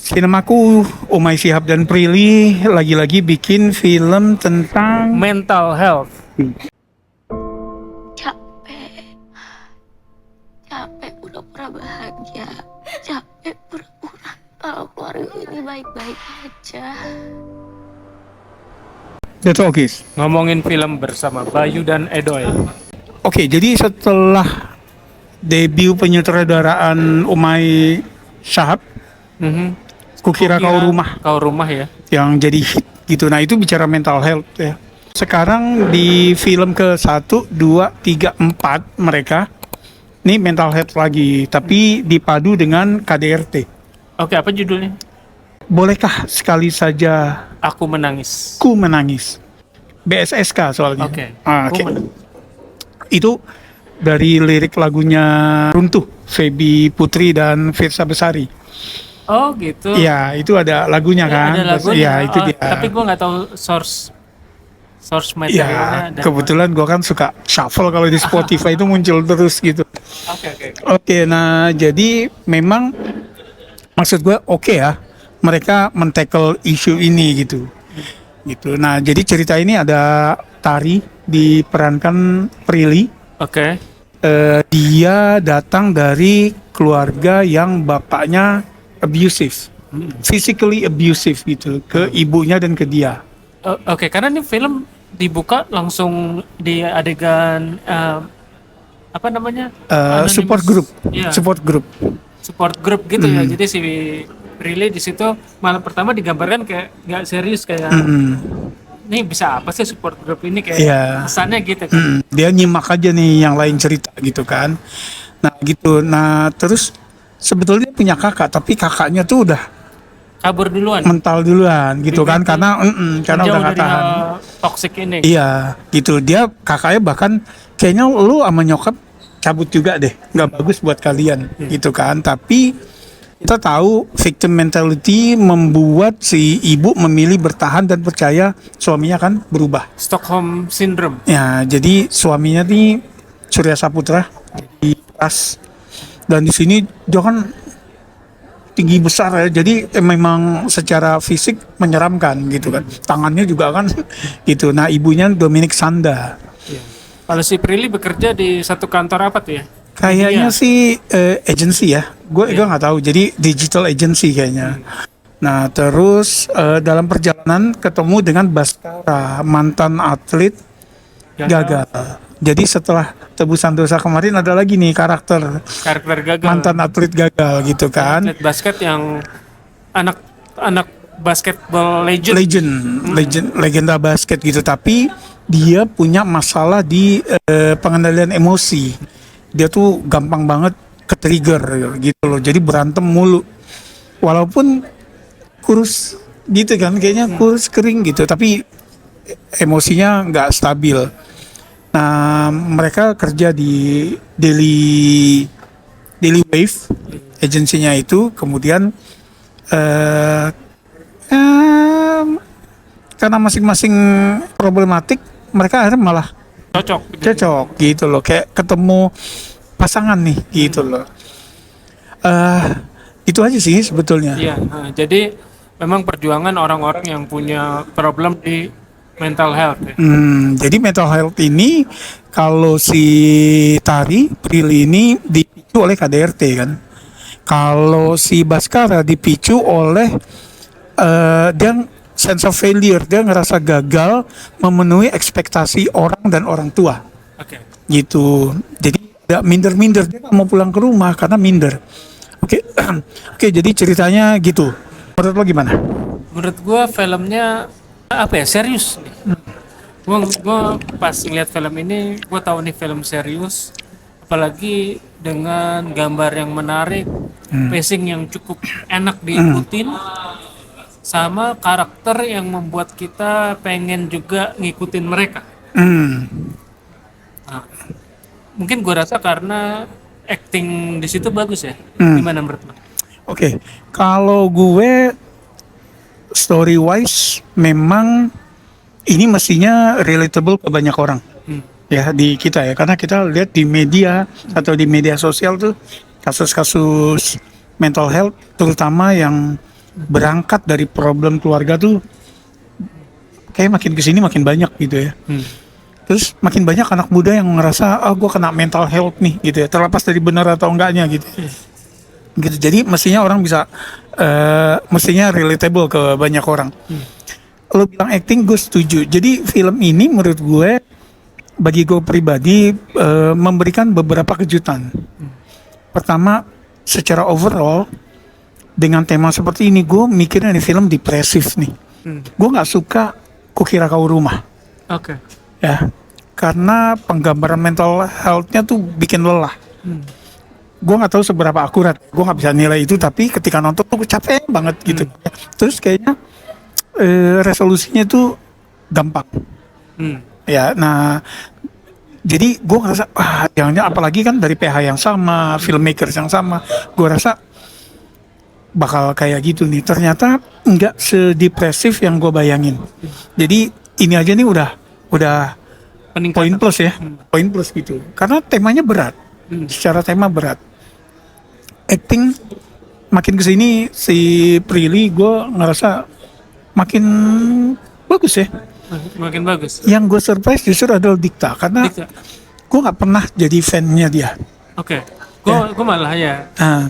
Sinemaku, Umay Shihab dan Prilly lagi-lagi bikin film tentang mental health. Capek, capek pura-pura bahagia, capek pura-pura kalau keluarga ini baik-baik aja. The Talkies. Ngomongin film bersama Bayu dan Edoy. Oke, jadi setelah debut penyutradaraan Umay Shihab, Kukira Kau Rumah ya. yang jadi hit gitu. Nah, itu bicara mental health ya. Sekarang di film ke 1, 2, 3, 4 mereka ini mental health lagi, tapi dipadu dengan KDRT. Oke, apa judulnya? Bolehkah sekali saja Aku menangis. ku menangis? BSSK soalnya. Oke. Oke. Itu dari lirik lagunya Runtuh, Feby Putri dan Firsa Besari. Oh gitu. Iya, itu ada lagunya kan? Ada lagunya. Iya, itu dia. Tapi gue nggak tahu source Ya, materialnya. kebetulan gue kan suka shuffle kalau di Spotify itu muncul terus gitu. Oke. Oke, nah jadi memang maksud gue oke ya, mereka men-tackle isu ini gitu. Gitu. Nah, jadi cerita ini ada Tari diperankan Prilly. Oke. Dia datang dari keluarga yang bapaknya abusive, physically abusive gitu ke ibunya dan ke dia. Oke, karena ini film dibuka langsung di adegan apa namanya? Anonymous. Support group, Iya, support group. gitu ya. Jadi si Prilly di situ malah pertama digambarkan kayak nggak serius, kayak ini bisa apa sih support group ini, kayak kesannya gitu kan. Dia nyimak aja nih yang lain cerita gitu kan. Nah gitu. Nah terus sebetulnya punya kakak, tapi kakaknya tuh udah Kabur duluan. mental duluan gitu kan, karena udah nggak tahan. Toxic ini. Iya gitu. Dia kakaknya bahkan kayaknya lu sama nyokap cabut juga deh, nggak bagus buat kalian gitu kan. Tapi kita tahu victim mentality membuat si ibu memilih bertahan dan percaya suaminya kan berubah. Stockholm Syndrome. Ya, jadi suaminya nih Surya Saputra di pas, dan di sini dia kan tinggi besar ya, jadi memang secara fisik menyeramkan gitu kan, tangannya juga kan gitu. Nah, ibunya Dominic Sanda. Kalau si Prilly bekerja di satu kantor apa tuh ya? Kayaknya sih agency ya, gue nggak tahu. Jadi digital agency kayaknya. Nah terus dalam perjalanan ketemu dengan Baskara, mantan atlet gagal. Jadi setelah tebusan dosa kemarin ada lagi nih karakter gagal. mantan atlet gagal gitu kan. Atlet basket yang anak basketball legenda basket gitu. Tapi dia punya masalah di pengendalian emosi. Dia tuh gampang banget ke-trigger gitu loh. Jadi berantem mulu. Walaupun kurus gitu kan, kayaknya kurus kering gitu, tapi emosinya nggak stabil. Nah, mereka kerja di Daily Wave, agensinya itu. Kemudian karena masing-masing problematik, mereka akhirnya malah cocok gitu loh, kayak ketemu pasangan nih gitu loh. Itu aja sih sebetulnya. Iya, jadi memang perjuangan orang-orang yang punya problem di mental health ya. Jadi mental health ini kalau si Tari Prilly ini dipicu oleh KDRT kan. Kalau si Baskara dipicu oleh dia sense of failure, dia ngerasa gagal memenuhi ekspektasi orang dan orang tua. Oke. Gitu. Jadi ada minder-minder, dia nggak mau pulang ke rumah karena minder. Oke. Jadi ceritanya gitu. Menurut lo gimana? Menurut gua filmnya apa ya, serius. Gua pas ngeliat film ini, gua tahu nih film serius, apalagi dengan gambar yang menarik, pacing yang cukup enak diikutin, sama karakter yang membuat kita pengen juga ngikutin mereka. Nah, mungkin gue rasa karena acting di situ bagus ya. Gimana menurut lo? Oke, kalau gue story wise memang ini mestinya relatable ke banyak orang ya di kita ya, karena kita lihat di media atau di media sosial tuh kasus-kasus mental health, terutama yang berangkat dari problem keluarga tuh kayak makin kesini makin banyak gitu ya. Terus makin banyak anak muda yang ngerasa gue kena mental health nih gitu ya, terlepas dari benar atau enggaknya gitu. Gitu. Jadi mestinya orang bisa mestinya relatable ke banyak orang. Lo bilang acting, gue setuju. Jadi film ini menurut gue, bagi gue pribadi, memberikan beberapa kejutan. Pertama, secara overall dengan tema seperti ini, gue mikirnya ini film depresif nih. Gue nggak suka Kukira Kau Rumah. Oke. Ya, karena penggambaran mental health-nya tuh bikin lelah. Gue nggak tahu seberapa akurat, gue nggak bisa nilai itu, tapi ketika nonton tuh gue capek banget gitu. Terus kayaknya resolusinya tuh gampang. Ya, nah jadi gue ngerasa jangan, apalagi kan dari PH yang sama, filmmakers yang sama, gue rasa bakal kayak gitu nih. Ternyata nggak sedepresif yang gue bayangin. Jadi ini aja nih udah poin plus ya, poin plus gitu. Karena temanya berat, secara tema berat. Acting makin kesini si Prilly gue ngerasa makin bagus ya. Makin bagus. Yang gue surprise justru adalah Dikta, karena Dikta. gue nggak pernah jadi fan-nya dia. Oke. Gue malah ya. Nah,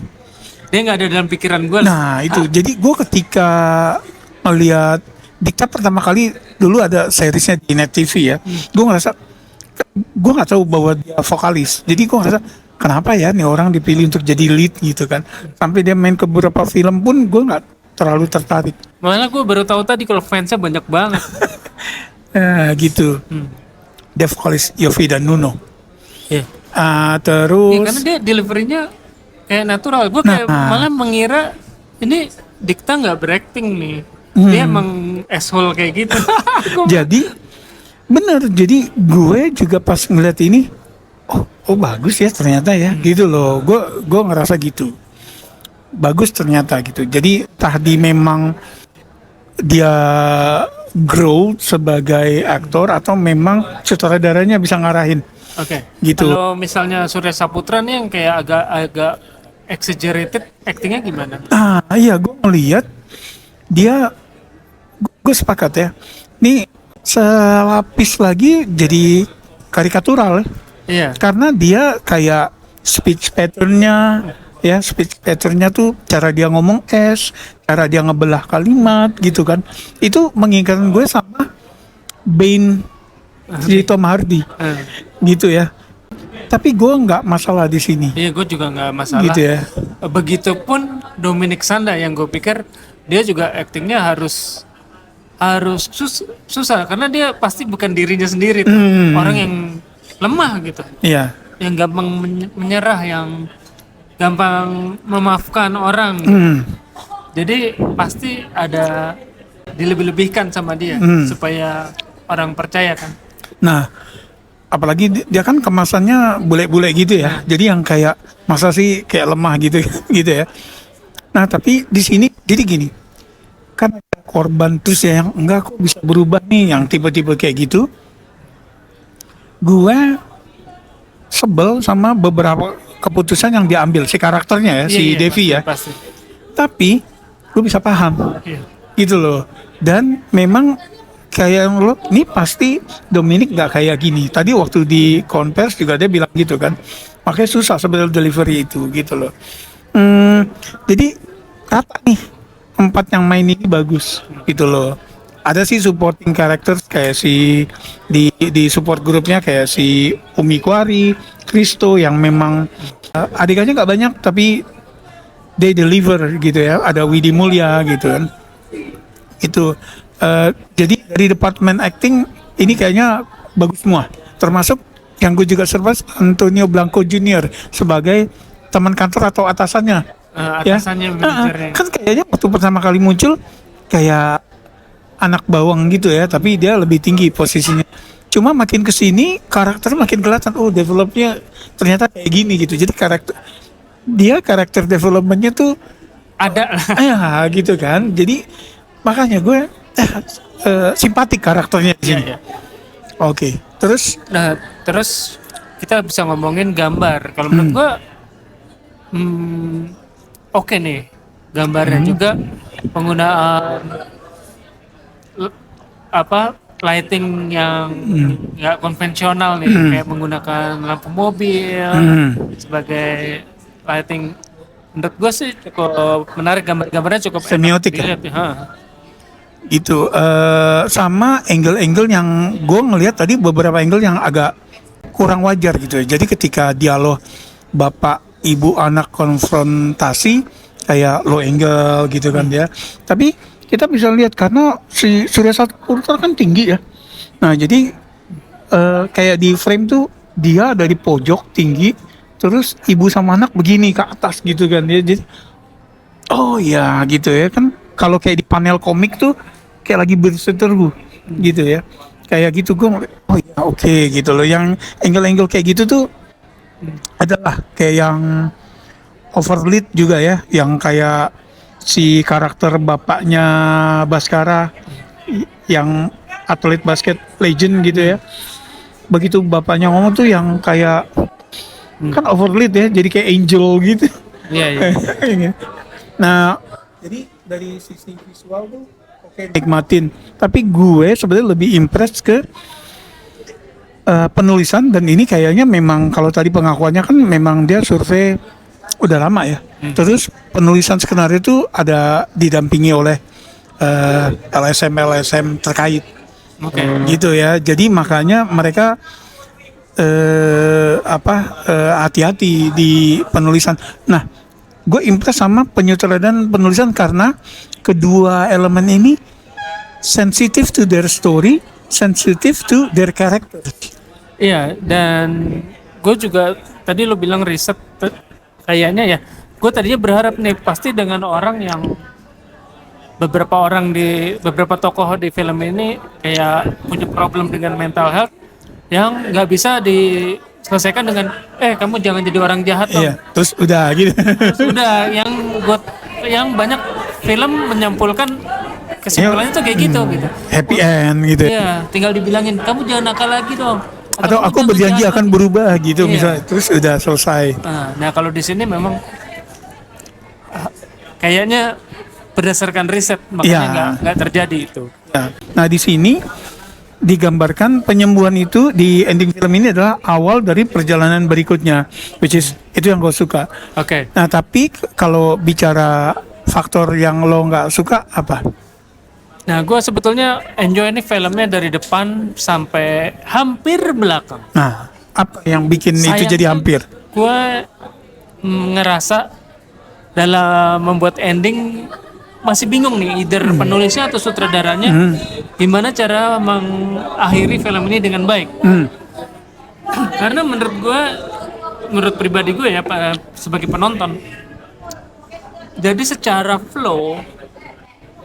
Dia nggak ada dalam pikiran gue. nah itu, jadi gue ketika melihat Dikta pertama kali dulu ada seriesnya di Net TV ya, gue ngerasa gue nggak tahu bahwa dia vokalis, jadi gue ngerasa kenapa ya nih orang dipilih untuk jadi lead gitu kan, sampai dia main ke beberapa film pun gue nggak terlalu tertarik. Malah gue baru tahu tadi kalau fansnya banyak banget. Gitu. Dia vokalis Yovie dan Nuno. Iya. Iya, Terus karena dia deliverynya kayak natural. Gue kayak malah mengira ini Dikta nggak berakting nih. Dia emang asshole kayak gitu. jadi bener, jadi gue juga pas ngeliat ini, oh bagus ya ternyata ya, gitu loh. Gue ngerasa gitu, bagus ternyata gitu. Jadi tadi memang dia grow sebagai aktor atau memang sutradaranya bisa ngarahin. Oke. Gitu. Kalau misalnya Surya Saputra nih yang kayak agak exaggerated, actingnya gimana? Iya, gue ngeliat dia, gue sepakat ya. Nih selapis lagi jadi karikatural ya. Iya. Karena dia kayak speech patternnya tuh cara dia ngomong cara dia ngebelah kalimat gitu kan. Itu mengingatkan gue sama Bane si Tom Hardy gitu ya. Tapi gue nggak masalah di sini. Iya, gue juga nggak masalah. Gitu ya. Begitupun Dominic Sanda yang gue pikir dia juga aktingnya harus susah karena dia pasti bukan dirinya sendiri tuh. Orang yang lemah gitu, Iya. yang gampang menyerah, yang gampang memaafkan orang gitu. Jadi pasti ada dilebih-lebihkan sama dia supaya orang percaya kan. Nah, apalagi dia kan kemasannya bule-bule gitu ya. Jadi yang kayak masa sih kayak lemah gitu gitu ya. Nah, tapi di sini jadi gini. Kan ada korban terus ya yang enggak kok bisa berubah nih, yang tipe-tipe kayak gitu. Gue sebel sama beberapa keputusan yang diambil si karakternya ya, si Iya, Devi ya. pasti. Tapi gue bisa paham. Iya. Gitu loh. Dan memang kayak lo, ini pasti Dominic nggak kayak gini. Tadi waktu di konvers juga dia bilang gitu kan. Makanya susah sebenarnya delivery itu gitu loh. Jadi rata nih, 4 yang main ini bagus gitu loh. Ada sih supporting characters kayak si di support grupnya kayak si Umi Kwari, Kristo yang memang adegannya nggak banyak tapi they deliver gitu ya. Ada Widi Mulya gitu kan. Itu jadi dari departemen acting ini kayaknya bagus semua. Termasuk yang gue juga surprise Antonio Blanco Junior sebagai teman kantor atau atasannya. Atasannya, manajernya. Kan kayaknya waktu pertama kali muncul kayak anak bawang gitu ya, tapi dia lebih tinggi posisinya. Cuma makin kesini karakter makin kelihatan, developnya ternyata kayak gini gitu. Jadi karakter developmentnya tuh Ada lah. ya gitu kan. Jadi makanya gue simpatik karakternya di sini. Iya. Oke, terus Nah, terus kita bisa ngomongin gambar. Kalau menurut gua oke nih gambarnya juga. penggunaan lighting yang nggak konvensional nih, kayak menggunakan lampu mobil sebagai lighting. Menurut gue sih cukup menarik, gambar-gambarnya cukup enak Semiotik ya? dilihat, ha. Itu sama angle-angle yang gue ngelihat tadi, beberapa angle yang agak kurang wajar gitu ya. Jadi ketika dialog bapak ibu anak konfrontasi kayak low angle gitu kan ya. Tapi kita bisa lihat karena si Surya Saputra kan tinggi ya. Nah jadi kayak di frame tuh dia dari pojok tinggi, terus ibu sama anak begini ke atas gitu kan ya. Jadi oh ya gitu ya kan, kalau kayak di panel komik tuh kayak lagi berseteru gitu ya, kayak gitu gue oh ya oke gitu loh. Yang angle-angle kayak gitu tuh adalah kayak yang overlead juga ya, yang kayak si karakter bapaknya Baskara yang atlet basket legend gitu ya, begitu bapaknya ngomong tuh yang kayak kan overlead ya, jadi kayak angel gitu. Iya, iya. Nah, jadi dari sisi visual tuh oke, nikmatin. Tapi gue sebenarnya lebih impress ke penulisan, dan ini kayaknya memang kalau tadi pengakuannya kan memang dia survei udah lama ya. Terus penulisan skenario itu ada didampingi oleh LSM terkait. Oke. Gitu ya. Jadi makanya mereka hati-hati di penulisan. Nah, gue impress sama penyutradaraan penulisan karena kedua elemen ini sensitive to their story, sensitive to their character. Iya, dan gue juga tadi lo bilang riset, kayaknya ya. Gue tadinya berharap nih pasti dengan orang yang beberapa tokoh di film ini kayak punya problem dengan mental health yang nggak bisa diselesaikan dengan kamu jangan jadi orang jahat dong. Iya, terus udah gitu. Sudah yang banyak film menyampulkan kesimpulannya tuh kayak gitu gitu. Happy end gitu. Iya, tinggal dibilangin kamu jangan nakal lagi dong. Atau kamu aku jangan berjanji jahat akan lagi." berubah gitu Iya. misalnya, terus udah selesai. Nah, kalau di sini memang kayaknya berdasarkan riset makanya Iya. nggak terjadi itu. Nah, di sini digambarkan penyembuhan itu di ending film ini adalah awal dari perjalanan berikutnya, which is itu yang gue suka. Oke. Nah, tapi kalau bicara faktor yang lo nggak suka apa? Nah, gue sebetulnya enjoy ini filmnya dari depan sampai hampir belakang. Nah, apa yang bikin itu Sayangnya, jadi hampir? Gue ngerasa dalam membuat ending masih bingung nih, either penulisnya atau sutradaranya gimana cara mengakhiri film ini dengan baik. Karena menurut pribadi gue ya sebagai penonton, jadi secara flow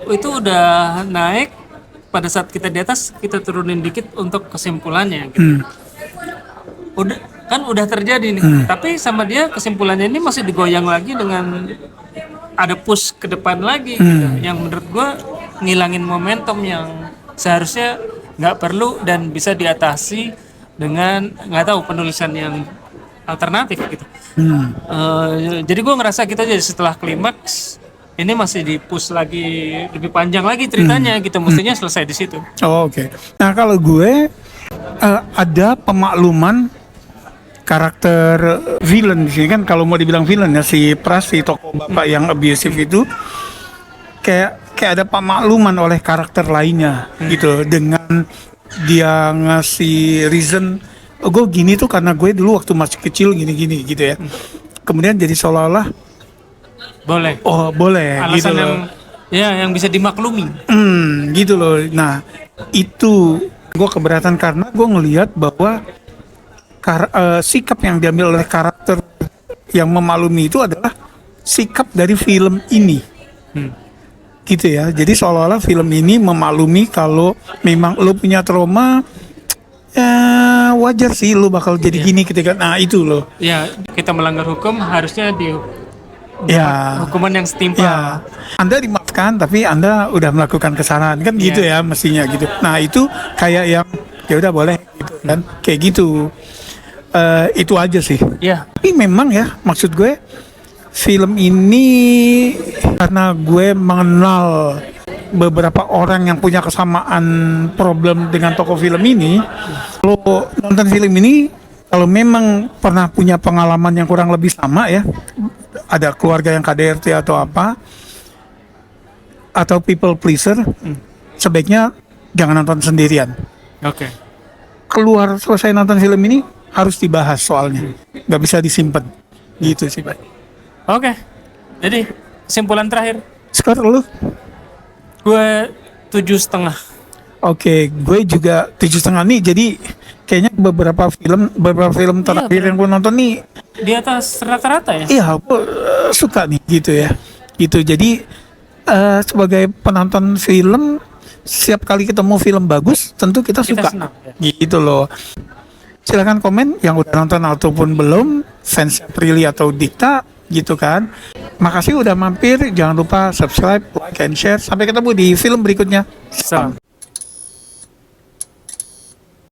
itu udah naik, pada saat kita di atas kita turunin dikit untuk kesimpulannya gitu. Udah terjadi nih, tapi sama dia kesimpulannya ini masih digoyang lagi dengan ada push ke depan lagi gitu, yang menurut gue ngilangin momentum yang seharusnya nggak perlu dan bisa diatasi dengan nggak tahu penulisan yang alternatif gitu. Jadi gue ngerasa kita jadi setelah klimaks ini masih di push lagi lebih panjang lagi ceritanya gitu, mestinya selesai di situ. Oh, oke. Nah, kalau gue ada pemakluman karakter villain di sini kan, kalau mau dibilang villain ya si Pras, si tokoh bapak yang abusive itu kayak ada pemakluman oleh karakter lainnya gitu, dengan dia ngasih reason, oh, gue gini tuh karena gue dulu waktu masih kecil gini-gini gitu ya. Kemudian jadi seolah-olah Boleh. oh boleh gitu Alasan loh. yang bisa dimaklumi. Gitu loh. Nah, itu gue keberatan karena gue ngelihat bahwa sikap yang diambil oleh karakter yang memaklumi itu adalah sikap dari film ini. Gitu ya. Jadi seolah-olah film ini memaklumi kalau memang lo punya trauma, ya wajar sih lo bakal jadi gini ketika, nah itu loh. Ya, kita melanggar hukum harusnya Ya. hukuman yang setimpal. Ya, Anda dimaafkan tapi Anda udah melakukan kesalahan kan gitu ya mestinya gitu. Nah, itu kayak yang ya udah boleh gitu kan. Kayak gitu. Itu aja sih. Ya, Tapi memang ya, maksud gue film ini karena gue mengenal beberapa orang yang punya kesamaan problem dengan tokoh film ini. Kalau nonton film ini, kalau memang pernah punya pengalaman yang kurang lebih sama ya, ada keluarga yang KDRT atau apa, atau people pleaser, sebaiknya jangan nonton sendirian. Oke. Keluar selesai nonton film ini harus dibahas soalnya, nggak bisa disimpan. Gitu sih, Pak. Oke. Jadi kesimpulan terakhir, Skor lu? gue 7,5. Oke, gue juga 7,5 nih. Jadi kayaknya beberapa film terakhir yang gue nonton nih, Di atas rata-rata ya. iya gue suka nih gitu ya. Gitu. Jadi sebagai penonton film, setiap kali ketemu film bagus, tentu kita Kita suka. senang, ya. Gitu loh. Silakan komen yang udah nonton ataupun belum, fans Prilly atau Dikta, gitu kan. Makasih udah mampir. Jangan lupa subscribe, like, and share. Sampai ketemu di film berikutnya. Salam.